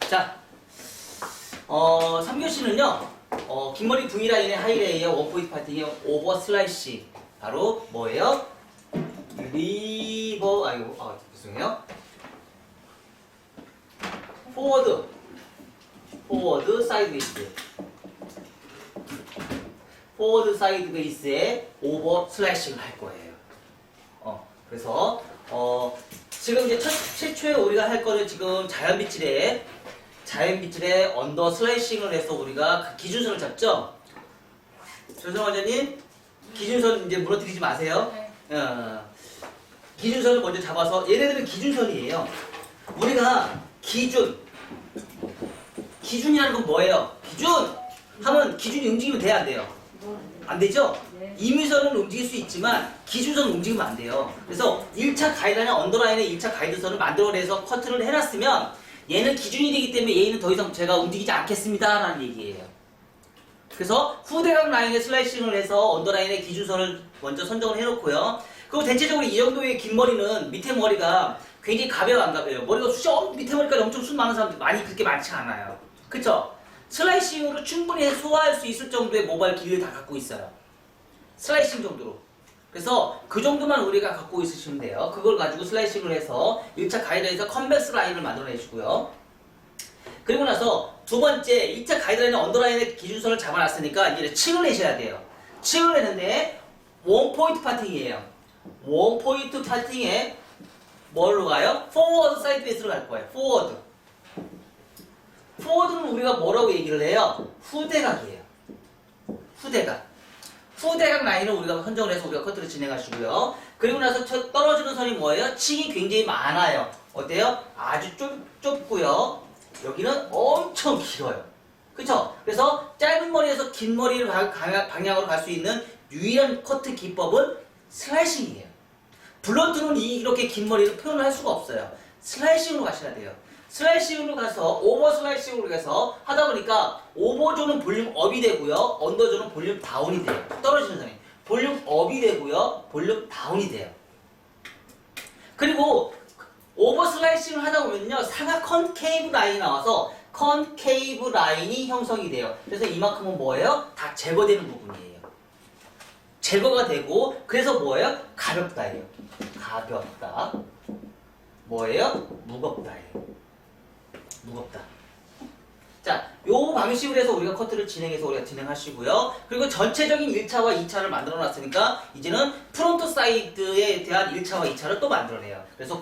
자, 3교시는요, 긴 머리 V라인의 하이레이어 원포인트 파팅의 오버 슬라이싱. 바로 뭐예요? 죄송해요. 포워드 사이드 베이스. 포워드 사이드 베이스에 오버 슬라이싱을 할 거예요. 그래서, 지금 이제 최초에 우리가 할 거는 지금 자연빗질에 언더 슬라이싱을 해서 우리가 그 기준선을 잡죠? 조성 원장님, 기준선 이제 무너뜨리지 마세요. 네. 기준선을 먼저 잡아서, 얘네들은 기준선이에요. 우리가 기준이라는 건 뭐예요? 기준! 하면 기준이 움직이면 돼야 안 돼요? 안 되죠? 네. 임의선은 움직일 수 있지만 기준선은 움직이면 안 돼요. 그래서 1차 가이드라인, 언더라인의 1차 가이드선을 만들어내서 커트를 해놨으면 얘는 기준이 되기 때문에 얘는 더 이상 제가 움직이지 않겠습니다 라는 얘기예요. 그래서 후대각 라인에 슬라이싱을 해서 언더라인의 기준선을 먼저 선정을 해놓고요. 그리고 대체적으로 이 정도의 긴 머리는 밑에 머리가 굉장히 가벼워 안 가벼워요? 머리가 숱이 밑에 머리까지 엄청 숱 많은 사람들 많이 그렇게 많지 않아요. 그쵸? 슬라이싱으로 충분히 소화할 수 있을 정도의 모발 길이를 다 갖고 있어요. 슬라이싱 정도로. 그래서 그 정도만 우리가 갖고 있으시면 돼요. 그걸 가지고 슬라이싱을 해서 1차 가이드라인에서 컨벡스 라인을 만들어내시고요. 그리고 나서 두 번째 2차 가이드라인의 언더라인의 기준선을 잡아놨으니까 이제 층을 내셔야 돼요. 층을 내는데 원포인트 파팅이에요. 원포인트 파팅에 뭘로 가요? 포워드 사이드 베이스로 갈 거예요. 포워드는 우리가 뭐라고 얘기를 해요? 후대각이에요. 후대각 라인을 우리가 선정을 해서 우리가 커트를 진행하시고요. 그리고 나서 떨어지는 선이 뭐예요? 층이 굉장히 많아요. 어때요? 아주 좁고요. 여기는 엄청 길어요. 그쵸? 그래서 짧은 머리에서 긴 머리를 방향으로 갈 수 있는 유일한 커트 기법은 슬라이싱이에요. 블런트는 이렇게 긴 머리를 표현을 할 수가 없어요. 슬라이싱으로 가셔야 돼요. 슬라이싱으로 가서 오버 슬라이싱으로 가서 하다 보니까 오버존은 볼륨 업이 되고요. 언더존은 볼륨 다운이 돼요. 떨어지는 선이. 볼륨 업이 되고요. 볼륨 다운이 돼요. 그리고 오버 슬라이싱을 하다 보면요. 상하 컨케이브 라인이 나와서 컨케이브 라인이 형성이 돼요. 그래서 이만큼은 뭐예요? 다 제거되는 부분이에요. 제거가 되고 그래서 뭐예요? 가볍다예요. 가볍다. 뭐예요? 무겁다예요. 무겁다. 자, 요 방식으로 해서 우리가 커트를 우리가 진행하시고요. 그리고 전체적인 1차와 2차를 만들어 놨으니까 이제는 프론트 사이드에 대한 1차와 2차를 또 만들어내요. 그래서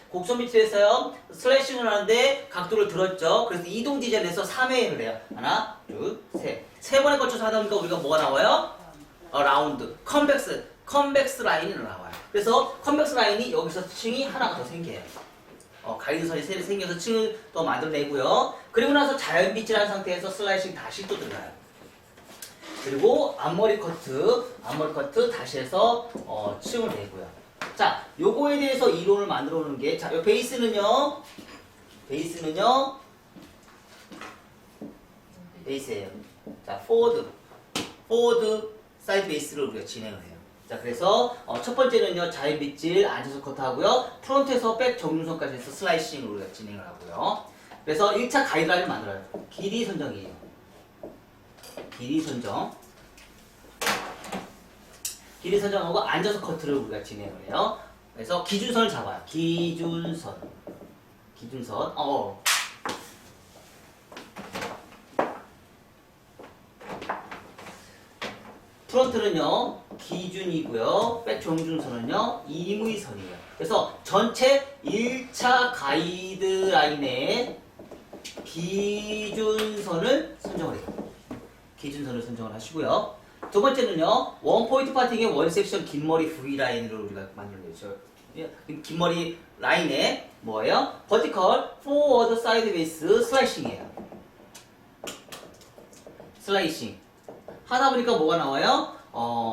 곡선빗질에서요 슬래싱을 하는데 각도를 들었죠. 그래서 이동 디자인에서 3회를 해요. 하나, 둘, 셋. 세 번에 걸쳐서 하다 보니까 우리가 뭐가 나와요? 라운드, 컨벡스 라인이 나와요. 그래서 컨벡스 라인이 여기서 층이 하나가 더 생겨요. 가이드선이 생겨서 층을 또 만들어내고요. 그리고 나서 자연빗질한 상태에서 슬라이싱 다시 또 들어가요. 그리고 앞머리 커트 다시 해서 층을 내고요. 자, 요거에 대해서 이론을 만들어 놓은 게, 자, 요 베이스는요. 베이스예요. 자, 포워드 사이드 베이스를 우리가 진행을 해요. 자, 그래서 첫 번째는요 자연빗질 앉아서 커트하고요. 프론트에서 백 정중선까지 해서 슬라이싱을 우리가 진행을 하고요. 그래서 1차 가이드라인을 만들어요. 길이 선정이에요. 길이 선정하고 앉아서 커트를 우리가 진행을 해요. 그래서 기준선을 잡아요. 기준선. 프론트는요 기준이고요. 백 정중선은요 임의선이에요. 그래서 전체 1차 가이드라인에 기준선을 선정을 해요. 기준선을 선정을 하시고요. 두 번째는요 원포인트 파팅의 원섹션 긴머리 V라인으로 우리가 만들어내죠. 긴 머리 라인에 뭐예요? 버티컬 포워드 사이드 베이스 슬라이싱이에요. 슬라이싱 하다 보니까 뭐가 나와요?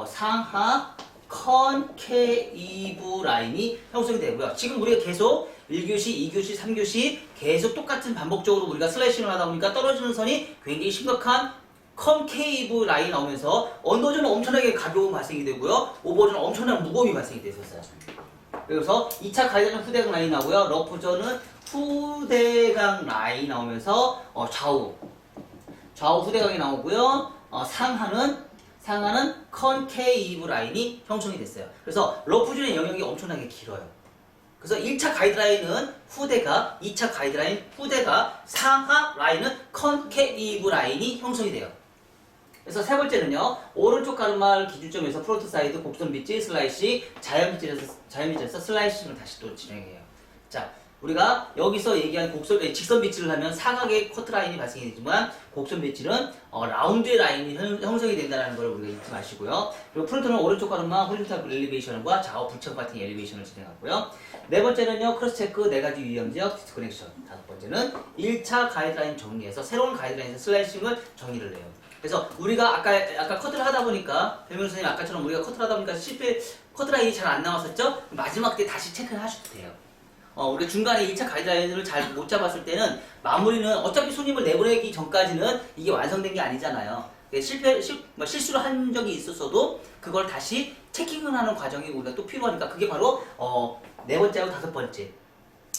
상하 컨케이브 라인이 형성이 되고요. 지금 우리가 계속 1교시, 2교시, 3교시 계속 똑같은 반복적으로 우리가 슬래싱을 하다 보니까 떨어지는 선이 굉장히 심각한 컨케이브 라인이 나오면서 언더존은 엄청나게 가벼운 발생이 되고요. 오버존은 엄청난 무거움이 발생이 됐었어요. 그래서 2차 가이드는 후대각 라인이 나오고요. 러프존은 후대각 라인이 나오면서 좌우 후대각이 나오고요. 상하는 컨케이브 라인이 형성이 됐어요. 그래서 러프줄의 영역이 엄청나게 길어요. 그래서 1차 가이드라인은 후대각, 2차 가이드라인 후대각, 상하 라인은 컨케이브 라인이 형성이 돼요. 그래서 세 번째는요, 오른쪽 가르마를 기준점에서 프론트 사이드 곡선 빗질 슬라이싱, 자연빗질에서 슬라이싱을 다시 또 진행해요. 자, 우리가 여기서 얘기한 직선 빗질을 하면 사각의 커트라인이 발생이 되지만 곡선 빗질은 라운드의 라인이 형성이 된다는 걸 우리가 잊지 마시고요. 그리고 프론트는 오른쪽 가르마 호리존탈 엘리베이션과 좌우 불청 같은 엘리베이션을 진행하고요. 네 번째는요, 크로스 체크 4가지 유형 지역 디스커넥션. 다섯 번째는 1차 가이드라인 정리해서 새로운 가이드라인에서 슬라이싱을 정리를 해요. 그래서 우리가 아까 커트를 하다 보니까 배명 선생님 아까처럼 우리가 커트를 하다 보니까 커트라인이 잘 안 나왔었죠? 마지막 때 다시 체크를 하셔도 돼요. 우리가 중간에 1차 가이드라인을 잘 못 잡았을 때는 마무리는 어차피 손님을 내보내기 전까지는 이게 완성된 게 아니잖아요. 실수를 한 적이 있었어도 그걸 다시 체킹을 하는 과정이 우리가 또 필요하니까 그게 바로 네 번째하고 다섯 번째.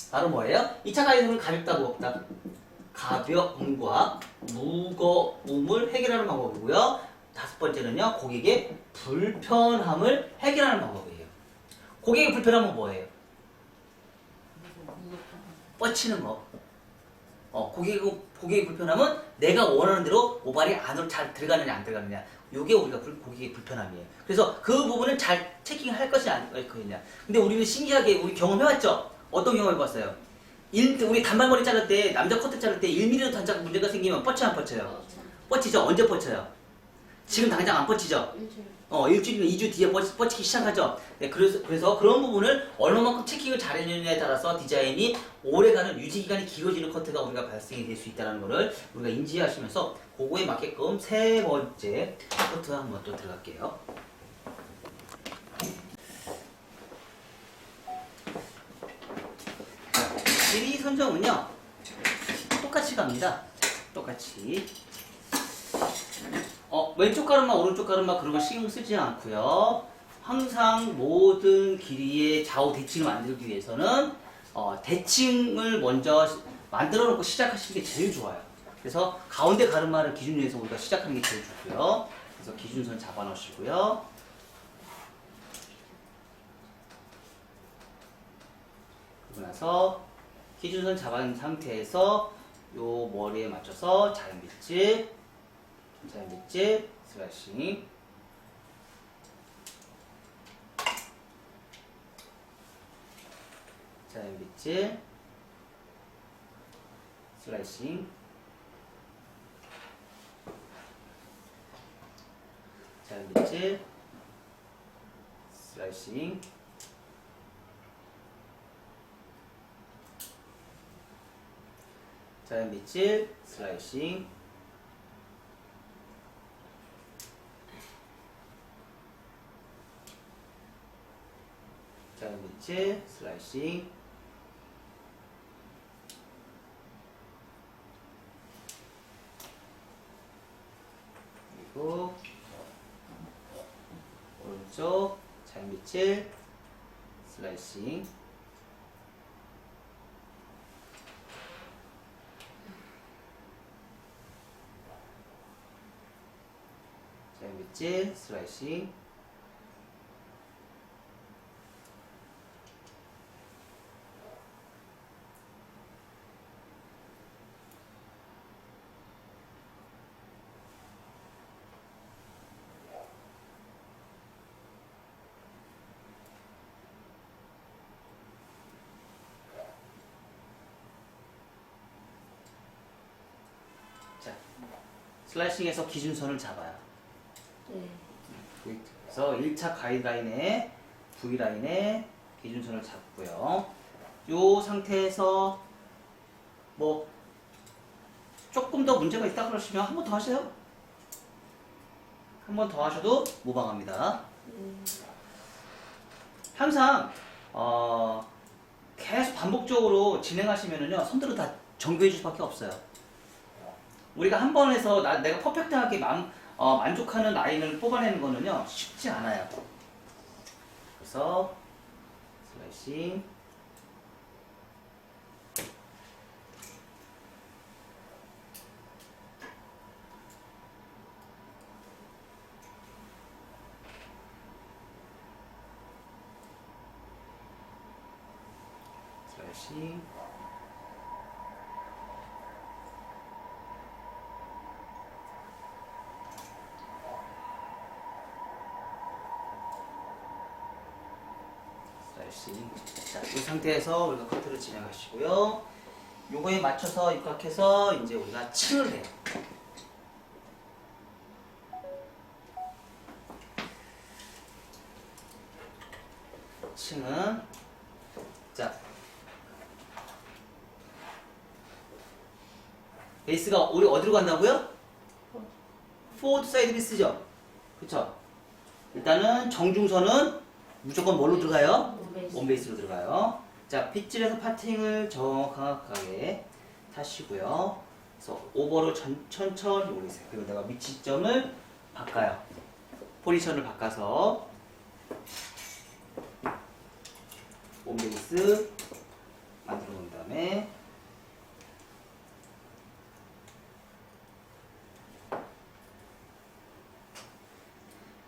바로 뭐예요? 2차 가이드는 가볍다 무겁다. 가벼움과 무거움을 해결하는 방법이고요. 다섯 번째는요, 고객의 불편함을 해결하는 방법이에요. 고객의 불편함은 뭐예요? 뻗치는 거. 고객의 불편함은 내가 원하는 대로 모발이 안으로 잘 들어가느냐 안 들어가느냐. 이게 우리가 고객의 불편함이에요. 그래서 그 부분을 잘 체킹할 것이 아닐 거냐. 근데 우리는 신기하게 우리 경험해왔죠? 어떤 경험해봤어요? 우리 단발머리 자를 때, 남자 커트 자를 때 1mm 단짝 문제가 생기면 뻗쳐요, 안 뻗쳐요? 뻗치죠? 언제 뻗쳐요? 지금 당장 안 뻗치죠? 일주일이나 2주 뒤에 뻗치기 시작하죠? 네, 그래서 그런 부분을 얼마만큼 체킹을 잘해내느냐에 따라서 디자인이 오래가는 유지기간이 길어지는 커트가 우리가 발생이 될 수 있다는 것을 우리가 인지하시면서 그거에 맞게끔 세 번째 커트 한번 또 들어갈게요. 길이 선정은요, 똑같이 갑니다. 똑같이. 왼쪽 가르마, 오른쪽 가르마 그런 거 신경 쓰지 않고요. 항상 모든 길이의 좌우 대칭을 만들기 위해서는 대칭을 먼저 만들어 놓고 시작하시는 게 제일 좋아요. 그래서 가운데 가르마를 기준으로 해서 우리가 시작하는 게 제일 좋고요. 그래서 기준선 잡아 놓으시고요. 그러고 나서 기준선 잡은 상태에서 요 머리에 맞춰서 자연빗질, 슬라이싱, 자연빗질, 슬라이싱, 자연빗질, 슬라이싱, 자연빗질, 슬라이싱, 자연빗질, 슬라이싱, 그리고 오른쪽 자연빗질, 슬라이싱, 자연빗질, 슬라이싱, 슬라이싱에서 기준선을 잡아요. 네. 그래서 1차 가이드라인에 V라인에 기준선을 잡고요. 이 상태에서 뭐 조금 더 문제가 있다 그러시면 한 번 더 하세요. 한 번 더 하셔도 무방합니다. 항상 계속 반복적으로 진행하시면은요, 손들은 다 정교해 줄 수밖에 없어요. 우리가 한 번에서 내가 퍼펙트하게 만족하는 라인을 뽑아내는 거는요, 쉽지 않아요. 그래서 슬라이싱, 슬라이싱. 슬라이싱. 자, 이 상태에서 우리가 커트를 진행하시고요. 요거에 맞춰서 입각해서 이제 우리가 층을 해요. 층은 자 베이스가 우리 어디로 간다고요? 포워드 사이드 베이스죠? 그쵸? 일단은 정중선은 무조건 뭘로 들어가요? 원베이스로 들어가요. 자, 빗질에서 파팅을 정확하게 타시고요. 그래서 오버로 천천히 올리세요. 그리고 내가 위치점을 바꿔요. 포지션을 바꿔서 원베이스 만들어 놓은 다음에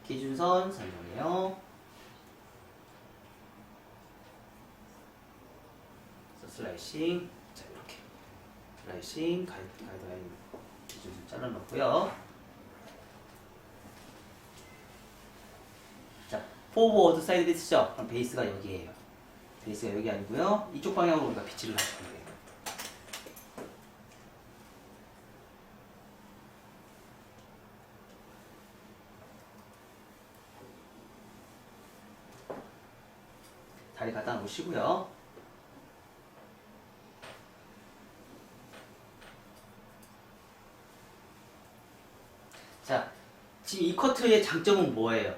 기준선 설명해요. 슬라이싱. 자, 이렇게 슬라이싱 가이드라인 기준선 잘라 놓고요. 자, 포워드 사이드 베이스죠? 그럼 베이스가 여기에요. 베이스가 여기 아니고요. 이쪽 방향으로 우리가 빗질을 하시면 돼요. 다리 갖다 놓으시고요. 자, 지금 이 커트의 장점은 뭐예요?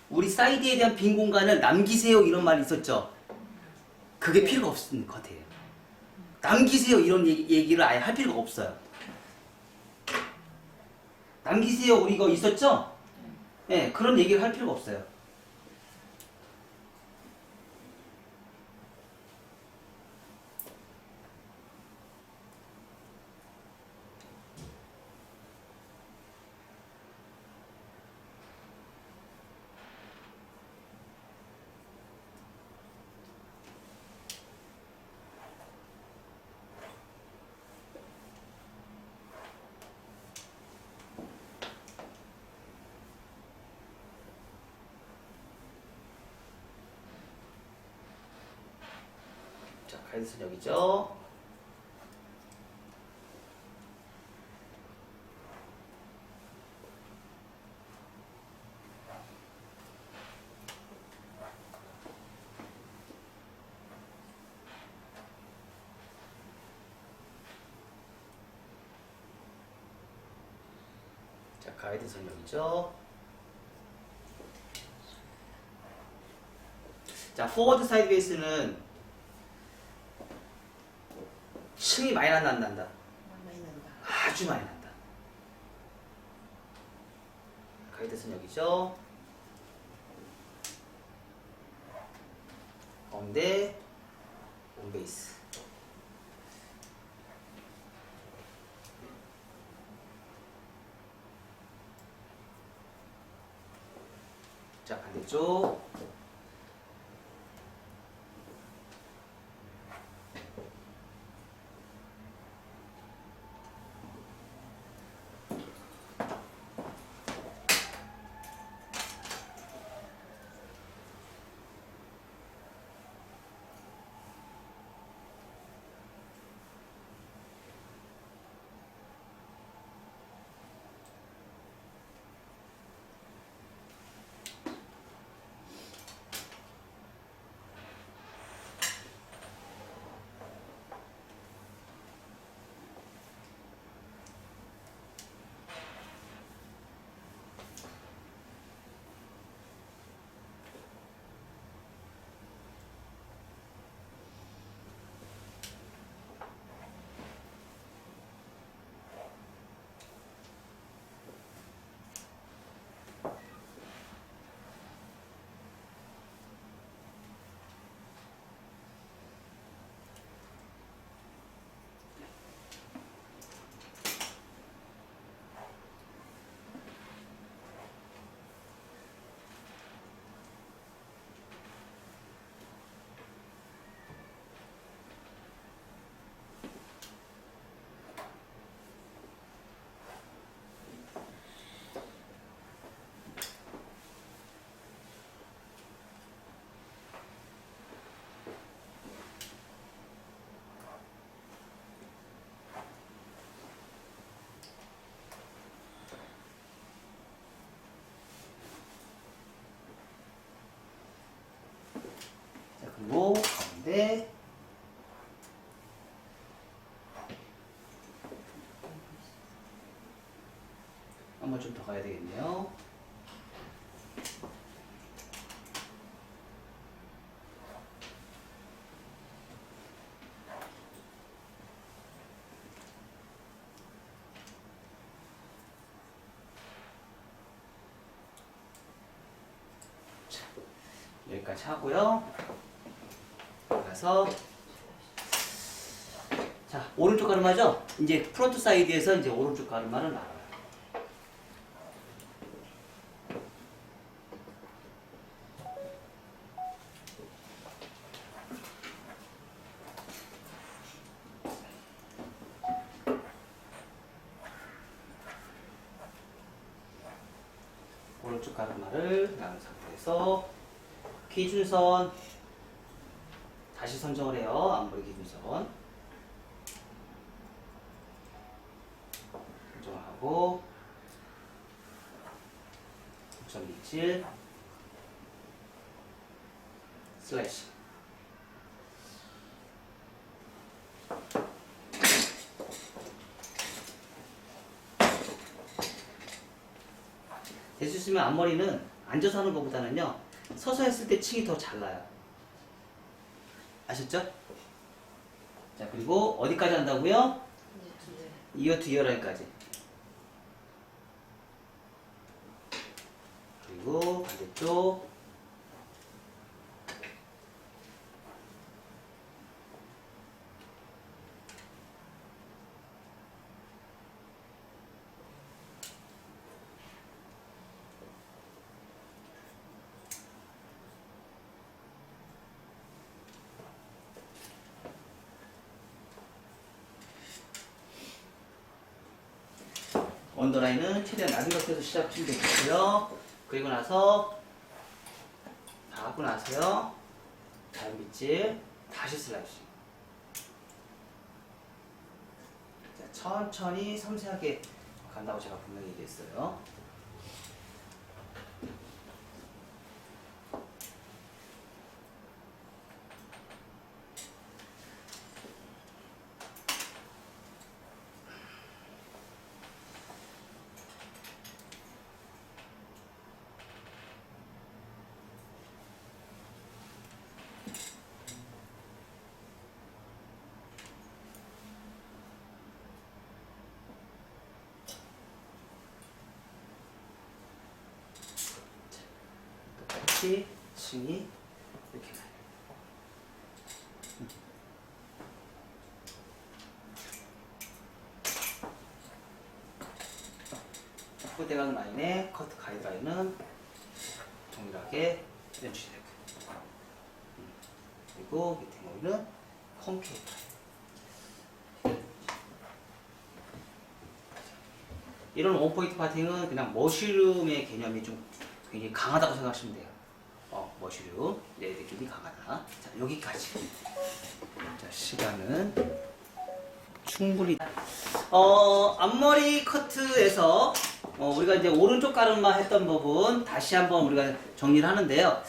우리 사이드에 대한 빈 공간을 남기세요 이런 말이 있었죠? 그게 필요가 없는 커트예요. 남기세요 이런 얘기를 아예 할 필요가 없어요. 남기세요 우리 이거 있었죠? 네, 그런 얘기를 할 필요가 없어요. 자, 가이드선 여기죠? 자, 가이드선 여기죠? 자, 포워드 사이드 베이스는 층이 많이 난다, 안 난다? 아주 많이 난다. 가이드선 여기죠? 가운데 온베이스. 자, 반대쪽. 그리고 가운데 한번 좀 더 가야 되겠네요. 자, 여기까지 하고요. 그래서 자, 오른쪽 가르마죠? 이제 프론트 사이드에서 이제 오른쪽 가르마를 나눠요. 오른쪽 가르마를 나눈 상태에서 기준선 다시 선정을 해요. 앞머리 기준선 선정을 하고 9.27 슬래시 될 수 있으면 앞머리는 앉아서 하는 것보다는요 서서 했을 때 층이 더 잘 나요. 아셨죠? 자, 그리고 어디까지 한다고요? 이어 투 이어 라인까지. 그리고 반대쪽 언더라인은 최대한 낮은 것에서 시작하시면 되겠고요. 그리고 나서 다 하고 나서요. 다음 밑줄 다시 슬라이싱. 자, 천천히 섬세하게 간다고 제가 분명히 얘기했어요. 똑같이 층이 이렇게 나요. 후대각 라인의 커트 가이드라인은 동일하게 연출이 되고 그리고 밑에 머리는 콘케이브 이런 원포인트 파팅은 그냥 머쉬룸의 개념이 좀 굉장히 강하다고 생각하시면 돼요. 머쉬룸 내 느낌이 강하다. 자, 여기까지. 자, 시간은 충분히. 앞머리 커트에서 우리가 이제 오른쪽 가르마 했던 부분 다시 한번 우리가 정리를 하는데요.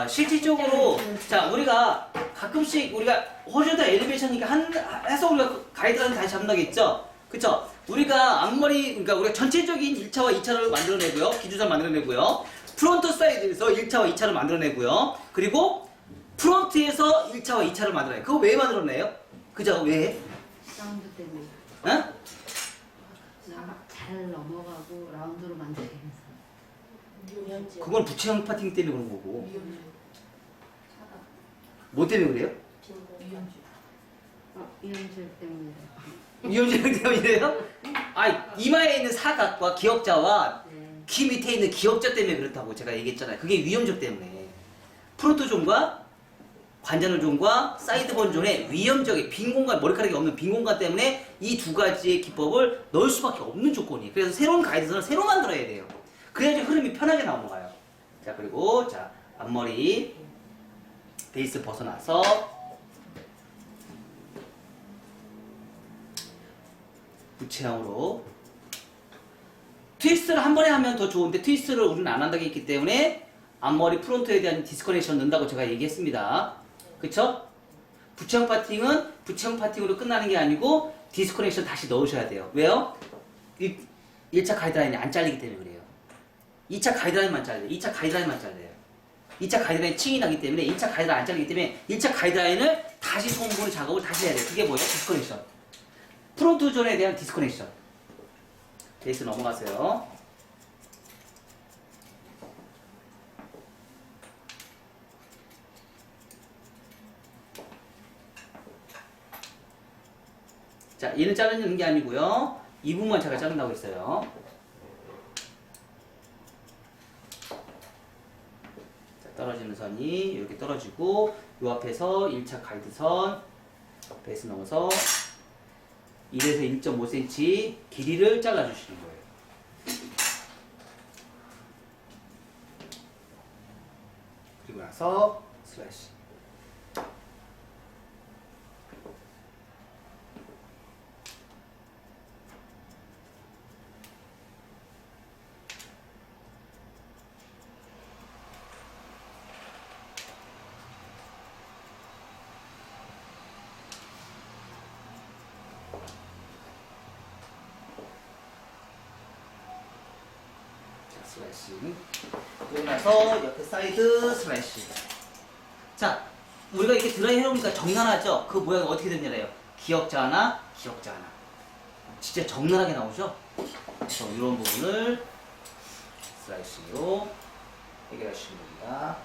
실질적으로 자, 우리가 가끔씩 우리가 호리존탈 엘리베이션이니까 해서 우리가 가이드라인 다시 잡는다겠죠. 그쵸? 우리가 앞머리, 그러니까 우리가 전체적인 1차와 2차를 만들어내고요. 기준선 만들어내고요. 프론트 사이드에서 1차와 2차를 만들어내고요. 그리고 프론트에서 1차와 2차를 만들어내요. 그거 왜 만들어내요? 그죠? 왜? 사운드 때문에. 어? 잘 넘어가고 라운드로 만들기 위해서. 그건 부채형 파팅 때문에 그런 거고. 뭐 때문에 그래요? 이현실 때문에. 이현실 때문이래요? 이마에 있는 사각과 기역자와 네. 귀 밑에 있는 기역자 때문에 그렇다고 제가 얘기했잖아요. 그게 위험적 때문에. 프론트 존과 관자놀 존과 사이드본 존의 위험적인 빈 공간, 머리카락이 없는 빈 공간 때문에 이 두 가지의 기법을 넣을 수밖에 없는 조건이에요. 그래서 새로운 가이드선을 새로 만들어야 돼요. 그래야지 흐름이 편하게 넘어가요. 자, 그리고 자, 앞머리 베이스 벗어나서 부채형으로 트위스트를 한 번에 하면 더 좋은데 트위스트를 우리는 안 한다고 했기 때문에 앞머리 프론트에 대한 디스커넥션 넣는다고 제가 얘기했습니다. 그쵸? 부채형 파팅은 부채형 파팅으로 끝나는 게 아니고 디스커넥션 다시 넣으셔야 돼요. 왜요? 1차 가이드라인이 안 잘리기 때문에 그래요. 2차 가이드라인만 잘려요. 2차 가이드라인만 잘려요. 2차 가이드라인 층이 나기 때문에 1차 가이드라인 안 잘리기 때문에 1차 가이드라인을 다시 소음보는 작업을 다시 해야 돼요. 그게 뭐예요? 디스커넥션. 프론트 존에 대한 디스커넥션. 베이스 넘어가세요. 자, 얘는 자르는 게 아니고요. 이 부분만 제가 자른다고 했어요. 자, 떨어지는 선이 이렇게 떨어지고 요 앞에서 1차 가이드선 베이스 넘어서 1에서 1.5cm 길이를 잘라주시는 거예요. 그리고 나서 슬래시. 슬래시. 그리고 나서 옆에 사이드 슬래시. 자, 우리가 이렇게 드라이 해놓으니까 정난하죠? 그 모양이 어떻게 됐냐래요. 기역자 하나, 기역자 하나. 진짜 정난하게 나오죠? 그래서 이런 부분을 슬라이싱으로 해결하시면 됩니다.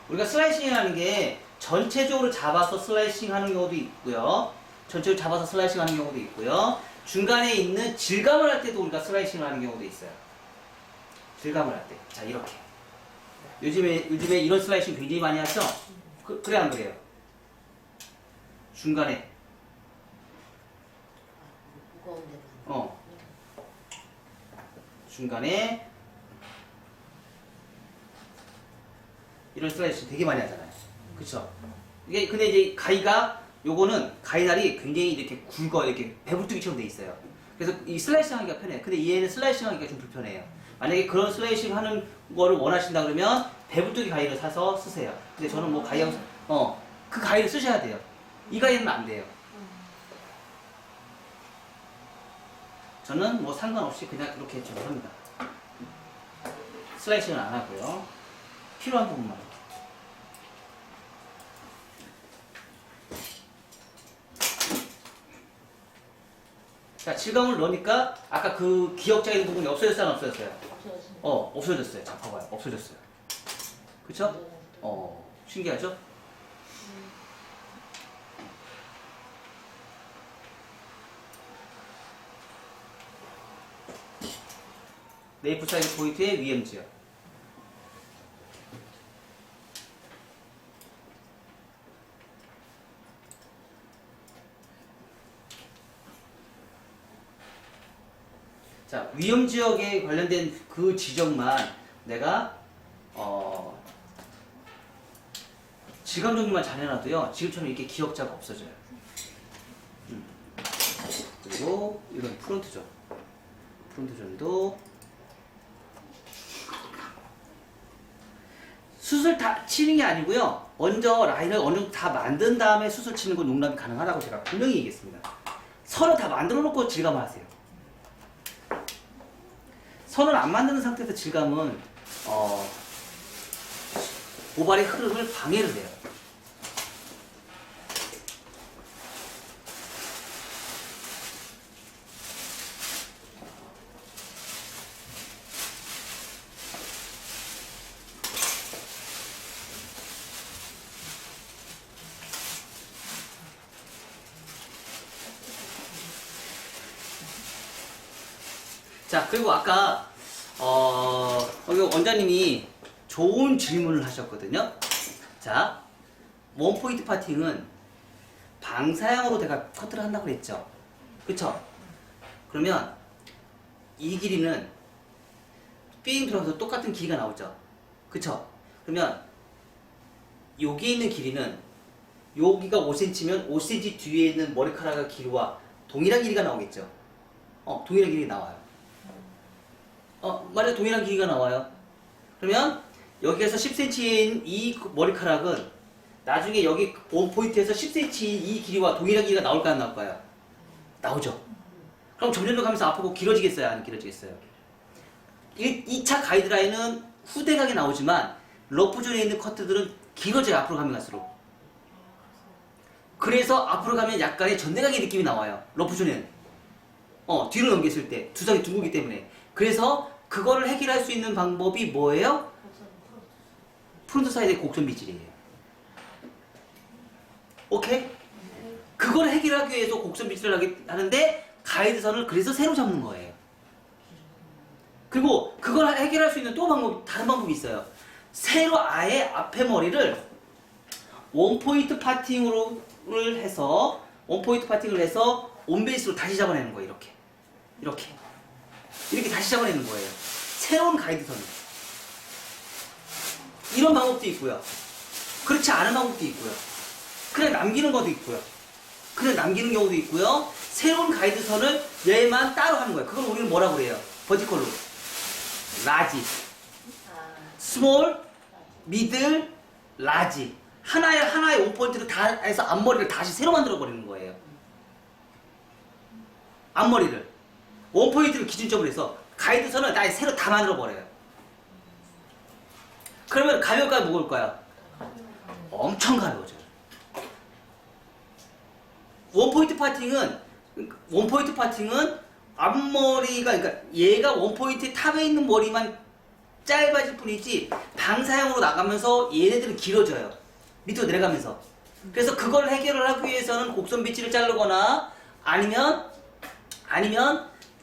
우리가 슬라이싱이라는 게 전체적으로 잡아서 슬라이싱 하는 경우도 있고요. 전체적으로 잡아서 슬라이싱 하는 경우도 있고요. 중간에 있는 질감을 할 때도 우리가 슬라이싱을 하는 경우도 있어요. 질감을 할 때. 자, 이렇게. 요즘에 이런 슬라이싱 굉장히 많이 하죠? 그래, 안 그래요? 중간에. 무거운 데만. 중간에. 이런 슬라이싱 되게 많이 하잖아요. 그쵸? 이게, 근데 이제 요거는 가위날이 굉장히 이렇게 굵어, 이렇게 배불뚝이처럼 돼 있어요. 그래서 이 슬라이싱 하기가 편해요. 근데 얘는 슬라이싱 하기가 좀 불편해요. 만약에 그런 슬라이싱 하는 거를 원하신다 그러면 배불뚝이 가위를 사서 쓰세요. 근데 저는 뭐 그 가위를 쓰셔야 돼요. 이 가위는 안 돼요. 저는 뭐 상관없이 그냥 이렇게 좀 합니다. 슬라이싱은 안 하고요. 필요한 부분만. 자, 질감을 넣으니까 아까 그 기역자 있는 부분이 없어졌어요, 안 없어졌어요? 없어졌어요. 자, 봐봐요. 없어졌어요. 그쵸? 신기하죠? 네이프 사이드 포인트의 위엠지요. 자, 위험 지역에 관련된 그 지점만 내가 질감 정리만 잘 해놔도요, 지금처럼 이렇게 기역자가 없어져요. 그리고 이건 프론트존. 프론트존도 수술 다 치는 게 아니고요, 먼저 라인을 어느 정도 다 만든 다음에 수술 치는 건 농담이 가능하다고 제가 분명히 얘기했습니다. 선을 다 만들어 놓고 질감을 하세요. 선을 안 만드는 상태에서 질감은 모발의 흐름을 방해를 해요. 자, 그리고 아까 여기 원장님이 좋은 질문을 하셨거든요. 자, 원포인트 파팅은 방사형으로 내가 커트를 한다고 그랬죠. 그쵸? 그러면 이 길이는 삥 들어가서 똑같은 길이가 나오죠. 그쵸? 그러면 여기 있는 길이는 여기가 5cm면 5cm 뒤에 있는 머리카락의 길이와 동일한 길이가 나오겠죠. 동일한 길이 나와요. 만약 동일한 길이가 나와요. 그러면 여기에서 10cm인 이 머리카락은 나중에 여기 원 포인트에서 10cm인 이 길이와 동일한 길이가 나올까요, 안 나올까요? 나오죠. 그럼 점점 더 가면서 아프고 길어지겠어요, 안 길어지겠어요? 2차 가이드라인은 후대각이 나오지만 러프존에 있는 커트들은 길어져요, 앞으로 가면 갈수록. 그래서 앞으로 가면 약간의 전대각의 느낌이 나와요, 러프존에는. 뒤로 넘겼을 때 두상이 둥글기 때문에. 그래서 그거를 해결할 수 있는 방법이 뭐예요? 프론트 사이드의 곡선 빗질이에요. 오케이? 그걸 해결하기 위해서 곡선 빗질을 하는데 가이드선을 그래서 새로 잡는 거예요. 그리고 그걸 해결할 수 있는 또 다른 방법이 있어요. 새로 아예 앞에 머리를 원포인트 파팅을 해서 온베이스로 다시 잡아내는 거예요. 이렇게 다시 잡아내는 거예요. 새로운 가이드선을. 이런 방법도 있고요. 그렇지 않은 방법도 있고요. 그냥 남기는 것도 있고요. 그냥 남기는 경우도 있고요. 새로운 가이드선을 얘만 따로 하는 거예요. 그걸 우리는 뭐라고 그래요? 버티컬로. 라지, 스몰, 미들, 라지. 하나의 원포인트를 다 해서 앞머리를 다시 새로 만들어 버리는 거예요. 앞머리를. 원포인트를 기준점으로 해서 가이드선을 다 새로 다 만들어 버려요. 그러면 가벼울까요, 무거울까요? 엄청 가벼워져요. 원포인트 파팅은 앞머리가, 그러니까 얘가 원포인트 탑에 있는 머리만 짧아질 뿐이지 방사형으로 나가면서 얘네들은 길어져요. 밑으로 내려가면서. 그래서 그걸 해결을 하기 위해서는 곡선 빗질을 자르거나 아니면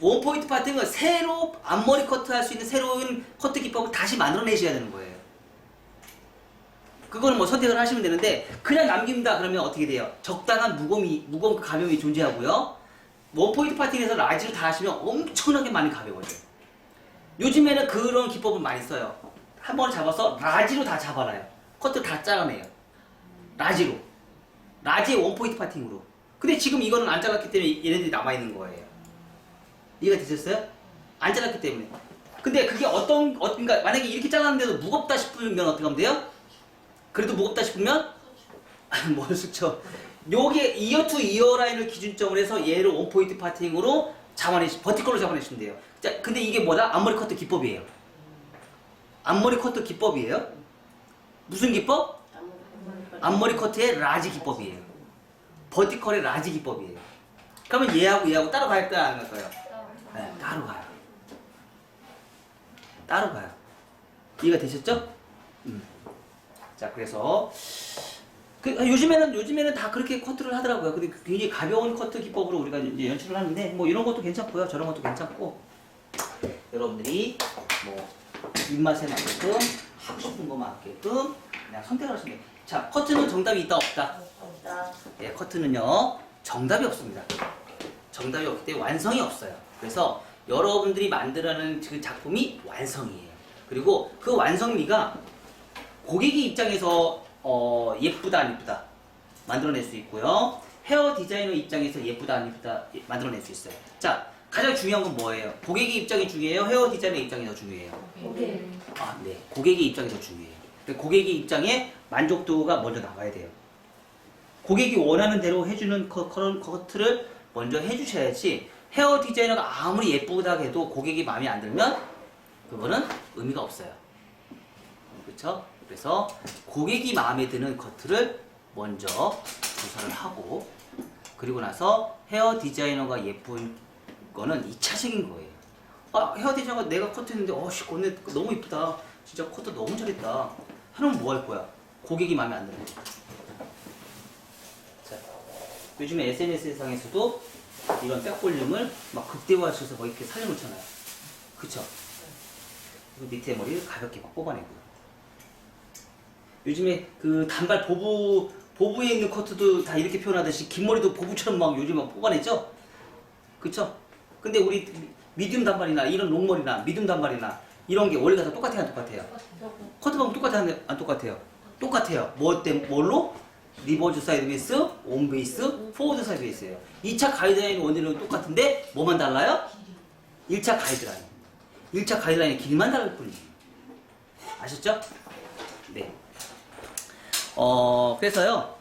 원포인트 파팅을 새로 앞머리 커트할 수 있는 새로운 커트 기법을 다시 만들어내셔야 되는 거예요. 그거는 뭐 선택을 하시면 되는데 그냥 남깁니다 그러면 어떻게 돼요? 적당한 무거움 가벼움이 존재하고요. 원포인트 파팅에서 라지를 다 하시면 엄청나게 많이 가벼워져요. 요즘에는 그런 기법을 많이 써요. 한 번을 잡아서 라지로 다 잡아놔요. 커트 다 잘라내요. 라지의 원포인트 파팅으로. 근데 지금 이거는 안 잘랐기 때문에 얘네들이 남아있는 거예요. 이해가 되셨어요? 안 잘랐기 때문에. 근데 그게 그러니까 만약에 이렇게 잘랐는데도 무겁다 싶으면 어떻게 하면 돼요? 그래도 무겁다 싶으면 뭘 숙죠? 요게 이어 투 이어 라인을 기준점으로 해서 얘를 원포인트 파팅으로 버티컬로 잡아내시면 돼요. 자, 근데 이게 뭐다? 앞머리 커트 기법이에요. 앞머리 커트 기법이에요. 무슨 기법? 앞머리 커트의 라지 기법이에요. 버티컬의 라지 기법이에요. 그러면 얘하고 따로 갈까요? 안 갈까요? 네, 따로 가요. 따로 가요. 이해가 되셨죠? 자, 그래서 요즘에는 다 그렇게 커트를 하더라고요. 근데 굉장히 가벼운 커트 기법으로 우리가 이제 연출을 하는데 뭐 이런 것도 괜찮고요. 저런 것도 괜찮고 여러분들이 뭐 입맛에 맞게끔 하고 싶은 것만 맞게끔 그냥 선택을 하시면 돼요. 자, 커트는 정답이 있다 없다? 없다. 예, 커트는요 정답이 없습니다. 정답이 없기 때문에 완성이 없어요. 그래서 여러분들이 만들어내는 그 작품이 완성이에요. 그리고 그 완성미가 고객의 입장에서 예쁘다 안 예쁘다 만들어낼 수 있고요. 헤어 디자이너 입장에서 예쁘다 안 예쁘다 만들어낼 수 있어요. 자, 가장 중요한 건 뭐예요? 고객의 입장이 중요해요? 헤어 디자이너 입장이 더 중요해요? 네. 고객의 입장이 더 중요해요. 고객의 입장에 만족도가 먼저 나와야 돼요. 고객이 원하는 대로 해주는 그런 커트를 먼저 해주셔야지 헤어 디자이너가 아무리 예쁘다 해도 고객이 마음에 안 들면 그거는 의미가 없어요. 그렇죠? 그래서 고객이 마음에 드는 커트를 먼저 조사를 하고 그리고 나서 헤어 디자이너가 예쁜 거는 2차적인 거예요. 헤어 디자이너가 내가 커트했는데 오늘 너무 이쁘다. 진짜 커트 너무 잘했다. 하면 뭐 할 거야? 고객이 마음에 안 드는 거야. 자, 요즘에 SNS상에서도 이런 백볼륨을 막 극대화시켜서 뭐 이렇게 살려놓잖아요. 그쵸? 그리고 밑에 머리를 가볍게 막 뽑아내고요. 요즘에 그 단발 보부에 있는 커트도 다 이렇게 표현하듯이 긴 머리도 보부처럼 막 요즘 막 뽑아내죠? 그쵸? 근데 우리 미디움 단발이나 이런 롱머리나 미디움 단발이나 이런 게 원리가 다 똑같아요, 안 똑같아요? 커트 방법 똑같아요, 안 똑같아요? 똑같아요. 뭘로? 리버즈 사이드 베이스, 온 베이스, 포워드 사이드 베이스예요. 2차 가이드라인 원리는 똑같은데 뭐만 달라요? 1차 가이드라인. 1차 가이드라인의 길이만 다를 뿐이에요. 아셨죠? 네. 그래서요.